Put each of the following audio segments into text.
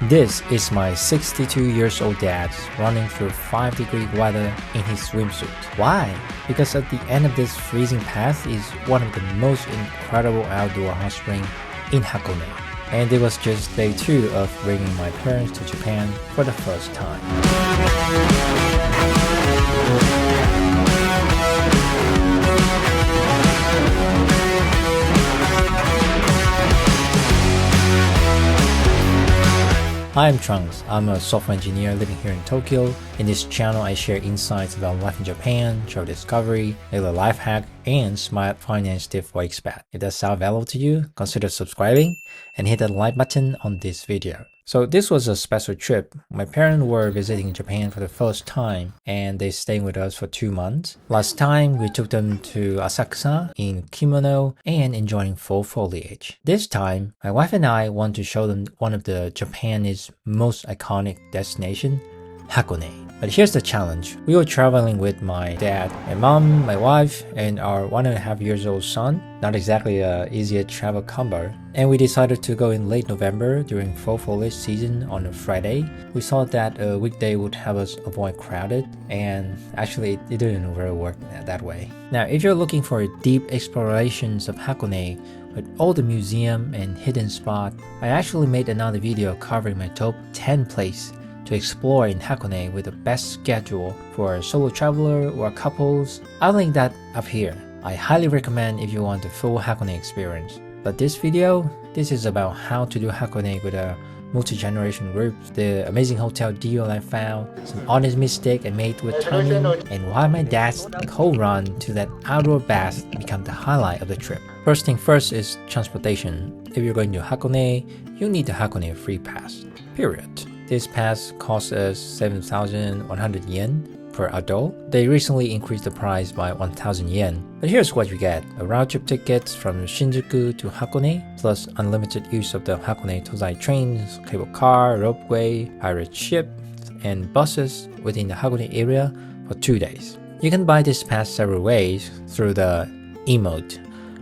This is my 62 years old dad running through 5-degree weather in his swimsuit. Why? Because at the end of this freezing path is one of the most incredible outdoor hot springs in Hakone. And it was just day 2 of bringing my parents to Japan for the first time. Hi, I'm Trunks. I'm a software engineer living here in Tokyo. In this channel, I share insights about life in Japan, travel discovery, daily life hack, and smart finance tip for expat. If that sounds valuable to you, consider subscribing and hit the like button on this video. So this was a special trip. My parents were visiting Japan for the first time and they stayed with us for 2 months. Last time we took them to Asakusa in kimono and enjoying fall foliage. This time, my wife and I want to show them one of the Japan's most iconic destination, Hakone. But here's the challenge. We were traveling with my dad, my mom, my wife, and our 1.5 years old son. Not exactly a easy travel combo. And we decided to go in late November during fall foliage season on a Friday. We thought that a weekday would help us avoid crowded, and actually it didn't really work that way. Now, if you're looking for deep explorations of Hakone with all the museum and hidden spot, I actually made another video covering my top 10 places to explore in Hakone with the best schedule for a solo traveler or couples. I'll link that up here. I highly recommend if you want the full Hakone experience. But this video, this is about how to do Hakone with a multi-generation group, the amazing hotel deal I found, some honest mistake I made with timing, and why my dad's cold run to that outdoor bath became the highlight of the trip. First thing first is transportation. If you're going to Hakone, you need the Hakone Free Pass, period. This pass costs us 7,100 yen per adult. They recently increased the price by 1,000 yen. But here's what you get. A round trip tickets from Shinjuku to Hakone, plus unlimited use of the Hakone Tozan trains, cable car, ropeway, pirate ship, and buses within the Hakone area for 2 days. You can buy this pass several ways through the Emote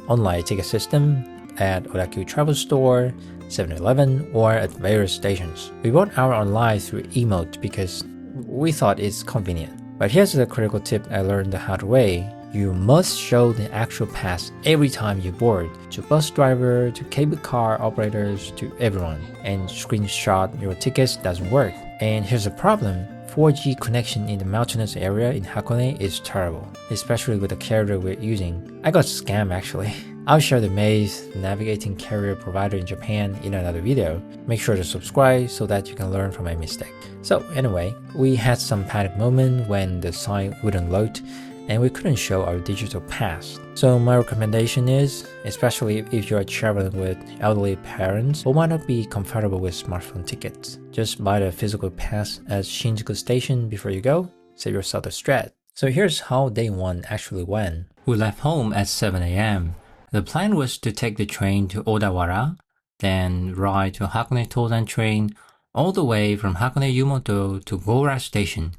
online ticket system at Wagyu travel store, 7-Eleven, or at various stations. We bought our online through Emote because we thought it's convenient. But here's the critical tip I learned the hard way. You must show the actual pass every time you board, to bus driver, to cable car operators, to everyone. And screenshot your tickets doesn't work. And here's the problem. 4G connection in the mountainous area in Hakone is terrible, especially with the carrier we're using. I got scammed actually. I'll share the maze navigating carrier provider in Japan in another video. Make sure to subscribe so that you can learn from my mistake. So anyway, we had some panic moment when the site wouldn't load and we couldn't show our digital pass. So my recommendation is, especially if you are traveling with elderly parents who might not be comfortable with smartphone tickets, just buy the physical pass at Shinjuku station before you go. Save yourself the stress. So here's how day 1 actually went. We left home at 7 a.m. The plan was to take the train to Odawara, then ride to Hakone Tozan train all the way from Hakone Yumoto to Gora station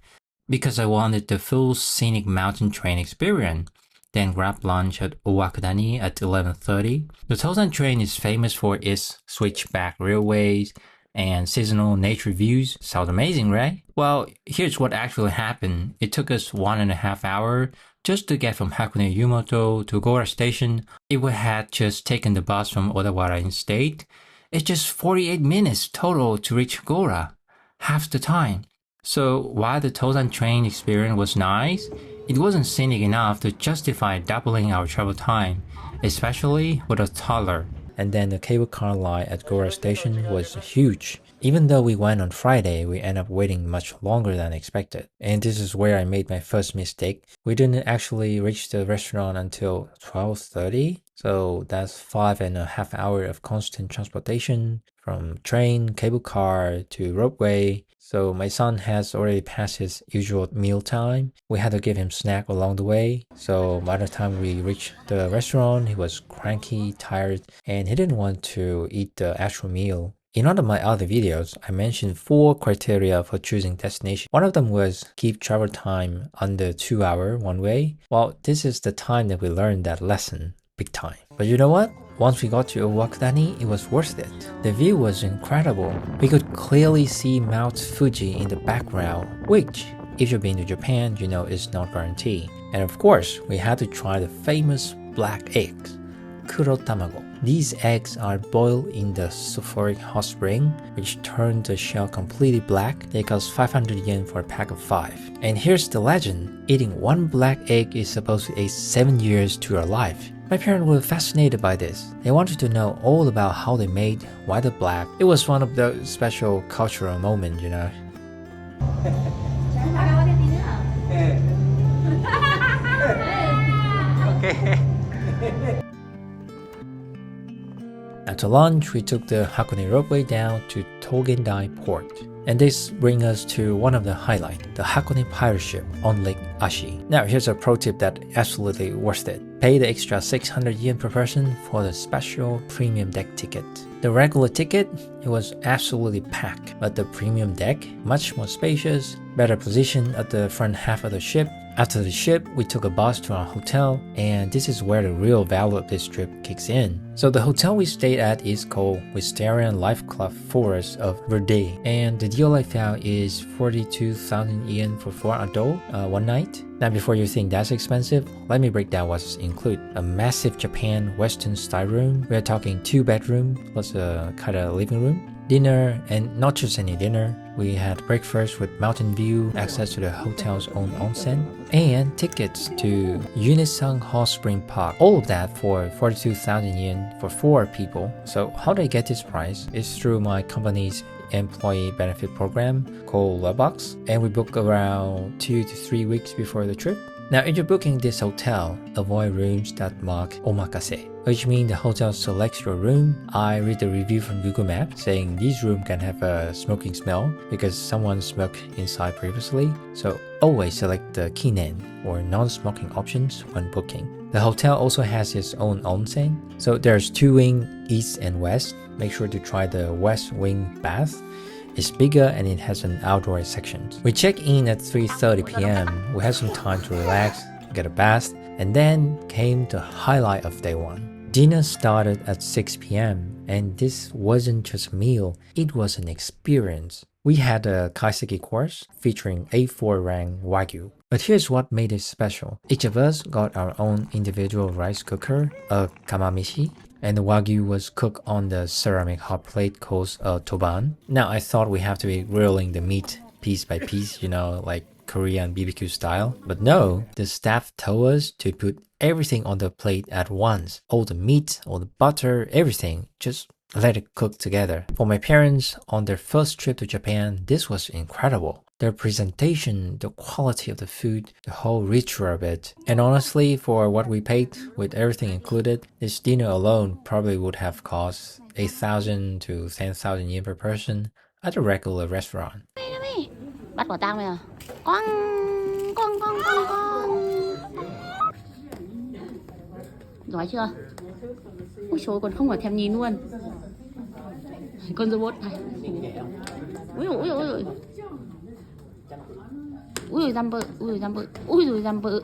because I wanted the full scenic mountain train experience. Then grab lunch at Owakudani at 11:30. The Tozan train is famous for its switchback railways and seasonal nature views. Sounds amazing, right? Well, here's what actually happened. It took us 1.5 hours just to get from Hakone Yumoto to Gora station. If we had just taken the bus from Odawara instead, it's just 48 minutes total to reach Gora, half the time. So while the Tozan train experience was nice, it wasn't scenic enough to justify doubling our travel time, especially with a Toddler. And then the cable car line at Gora station was huge. Even though we went on Friday, we ended up waiting much longer than expected. And this is where I made my first mistake. We didn't actually reach the restaurant until 12:30. So that's 5.5 hours of constant transportation from train, cable car to ropeway. So my son has already passed his usual meal time. We had to give him snack along the way. So by the time we reached the restaurant, he was cranky, tired, and he didn't want to eat the actual meal. In one of my other videos, I mentioned 4 criteria for choosing destination. One of them was keep travel time under 2 hours one way. Well, this is the time that we learned that lesson big time. But you know what? once we got to Owakudani, it was worth it. The view was incredible. We could clearly see Mount Fuji in the background, which, if you've been to Japan, you know is not guaranteed. And of course, we had to try the famous black eggs, kuro tamago. These eggs are boiled in the sulfuric hot spring, which turned the shell completely black. They cost 500 yen for a pack of 5. And here's the legend. Eating one black egg is supposed to age 7 years to your life. My parents were fascinated by this. They wanted to know all about how they made why the black. It was one of those special cultural moments, you know. After lunch, we took the Hakone roadway down to Togendai port. And this brings us to one of the highlights, the Hakone pirate ship on Lake Ashi. Now here's a pro tip that absolutely worth it. Pay the extra 600 yen per person for the special premium deck ticket. The regular ticket, it was absolutely packed, but the premium deck, much more spacious, better position at the front half of the ship. After the ship, we took a bus to our hotel, and this is where the real value of this trip kicks in. So the hotel we stayed at is called Wisteria Life Club Forest of Verde, and the deal I found is 42,000 yen for 4 adults, one night. Now before you think that's expensive, let me break down what's included. A massive Japan Western style room. We're talking 2 bedrooms plus a kind of living room. Dinner, and not just any dinner. We had breakfast with mountain view, access to the hotel's own onsen, and tickets to Yunessan Hot Spring Park. All of that for 42,000 yen for 4 people. So how did I get this price? It's through my company's employee benefit program called WELBOX, and we book around 2 to 3 weeks before the trip. Now, if you're booking this hotel, avoid rooms that mark omakase, which means the hotel selects your room. I read the review from Google Maps saying this room can have a smoking smell because someone smoked inside previously. So always select the kinen or non-smoking options when booking. The hotel also has its own onsen. So there's 2 wings, east and west. Make sure to try the west wing bath. It's bigger and it has an outdoor section. We checked in at 3:30 p.m. We had some time to relax, get a bath, and then came the highlight of day 1. Dinner started at 6 p.m. and this wasn't just a meal, it was an experience. We had a Kaiseki course featuring A4 rank Wagyu. But here's what made it special. Each of us got our own individual rice cooker, a kamamishi, and the Wagyu was cooked on the ceramic hot plate called Tozan. Now I thought we have to be grilling the meat piece by piece, you know, like Korean BBQ style. But no, the staff told us to put everything on the plate at once. All the meat, all the butter, everything. Just let it cook together. For my parents, on their first trip to Japan, this was incredible. Their presentation, the quality of the food, the whole ritual of it. And honestly, for what we paid, with everything included, this dinner alone probably would have cost 8,000 to 10,000 yen per person at a regular restaurant. Bắt quả tang bây giờ. Quăng, quăng, quăng, quăng, quăng. Giỏi chưa? Ôi trời, còn không phải thèm nhìn luôn. Con robot này. Ui ôi ôi ôi. Ui ôi dăm bự, ui ôi dăm bự, ui ôi dăm bự.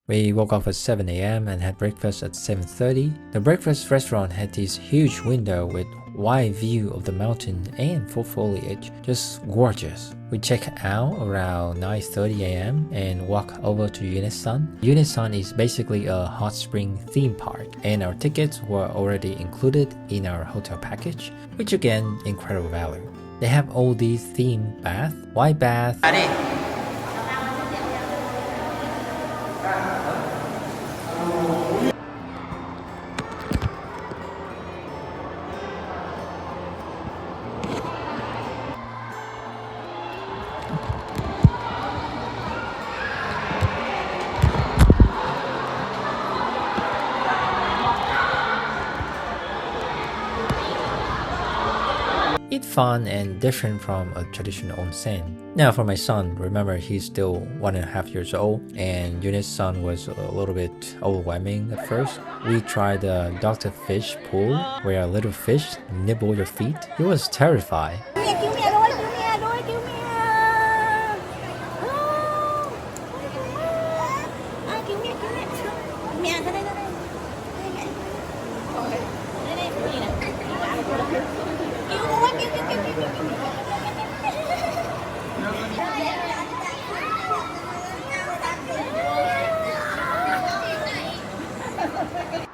We woke up at 7 a.m. and had breakfast at 7:30. The breakfast restaurant had this huge window with wide view of the mountain and full foliage, just gorgeous. We checked out around 9:30 a.m. and walked over to Yunessan. Yunessan is basically a hot spring theme park, and our tickets were already included in our hotel package, which again, incredible value. They have all these themed baths, white bath, it's fun and different from a traditional onsen. Now for my son, remember he's still 1.5 years old and Yunessan was a little bit overwhelming at first. We tried the Dr. Fish pool where a little fish nibble your feet. He was terrified.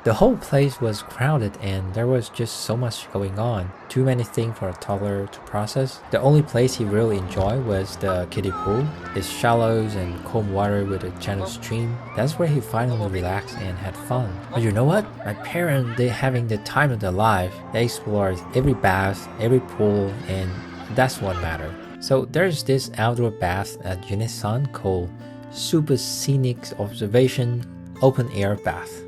The whole place was crowded and there was just so much going on. Too many things for a toddler to process. The only place he really enjoyed was the kiddie pool. Its shallows and calm water with a gentle stream. That's where he finally relaxed and had fun. But you know what? My parents, they're having the time of their life. They explored every bath, every pool, and that's what mattered. So there's this outdoor bath at Yunessan called Super Scenic Observation Open Air Bath.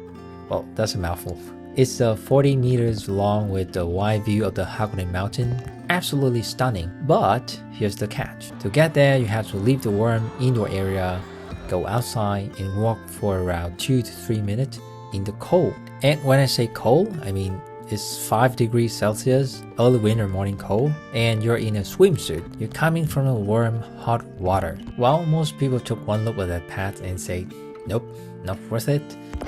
Well, that's a mouthful. It's 40 meters long with a wide view of the Hakone mountain. Absolutely stunning. But here's the catch. To get there, you have to leave the warm indoor area, go outside, and walk for around 2 to 3 minutes in the cold. And when I say cold, I mean it's 5 degrees Celsius, early winter morning cold, and you're in a swimsuit. You're coming from a warm, hot water. Well, most people took one look at that path and say, nope, not worth it.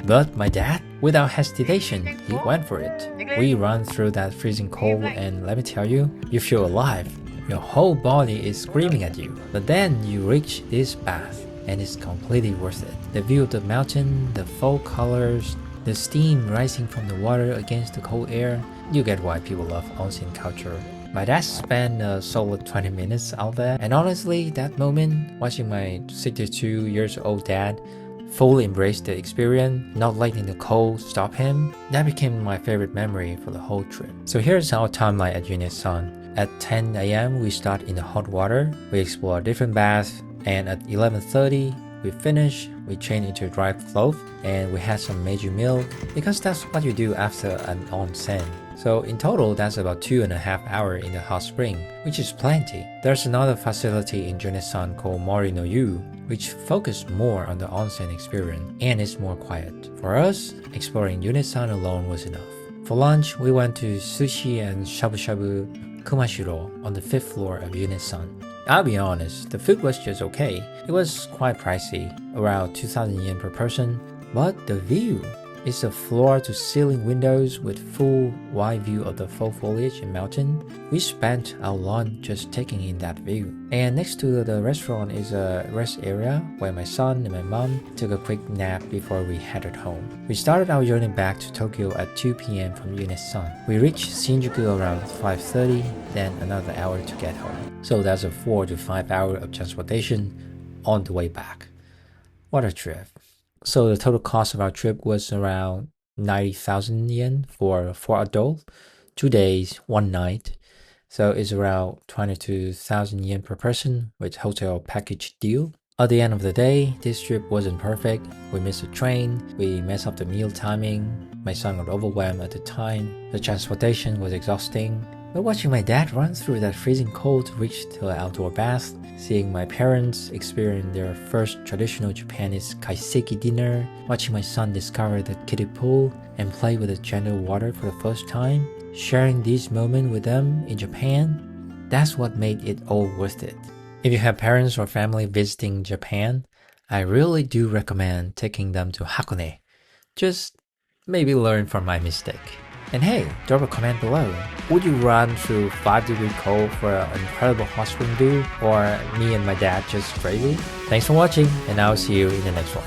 But my dad, without hesitation, he went for it. We run through that freezing cold and let me tell you, you feel alive. Your whole body is screaming at you. But then you reach this bath and it's completely worth it. The view of the mountain, the fall colors, the steam rising from the water against the cold air, you get why people love onsen culture. My dad spent a solid 20 minutes out there, and honestly, that moment, watching my 62 years old dad fully embrace the experience, not letting the cold stop him, that became my favorite memory for the whole trip. So here's our timeline at Yunessan. At 10 a.m. we start in the hot water, we explore different baths, and at 11:30 we finish, we change into dry clothes, and we had some Meiji meal, because that's what you do after an onsen. So in total, that's about 2.5 hours in the hot spring, which is plenty. There's another facility in Yunessan called Mori no Yu, which focused more on the onsen experience, and it's more quiet. For us, exploring Yunessan alone was enough. For lunch, we went to sushi and shabu-shabu kumashiro on the 5th floor of Yunessan. I'll be honest, the food was just okay. It was quite pricey, around 2,000 yen per person, but the view is a floor-to-ceiling windows with full wide view of the fall foliage and mountain. We spent our lunch just taking in that view. And next to the restaurant is a rest area where my son and my mom took a quick nap before we headed home. We started our journey back to Tokyo at 2 p.m. from Yunessan. We reached Shinjuku around 5:30, then another hour to get home. So that's a 4 to 5 hours of transportation on the way back. What a trip. So the total cost of our trip was around 90,000 yen for 4 adults, 2 days, 1 night. So it's around 22,000 yen per person with hotel package deal. At the end of the day, this trip wasn't perfect. We missed the train, we messed up the meal timing, my son got overwhelmed at the time, the transportation was exhausting. But watching my dad run through that freezing cold to reach to an outdoor bath, seeing my parents experience their first traditional Japanese Kaiseki dinner, watching my son discover the kiddie pool and play with the gentle water for the first time, sharing these moments with them in Japan, that's what made it all worth it. If you have parents or family visiting Japan, I really do recommend taking them to Hakone. Just maybe learn from my mistake. And hey, drop a comment below. Would you run through 5-degree cold for an incredible hot spring view, or me and my dad just crazy? Thanks for watching, and I'll see you in the next one.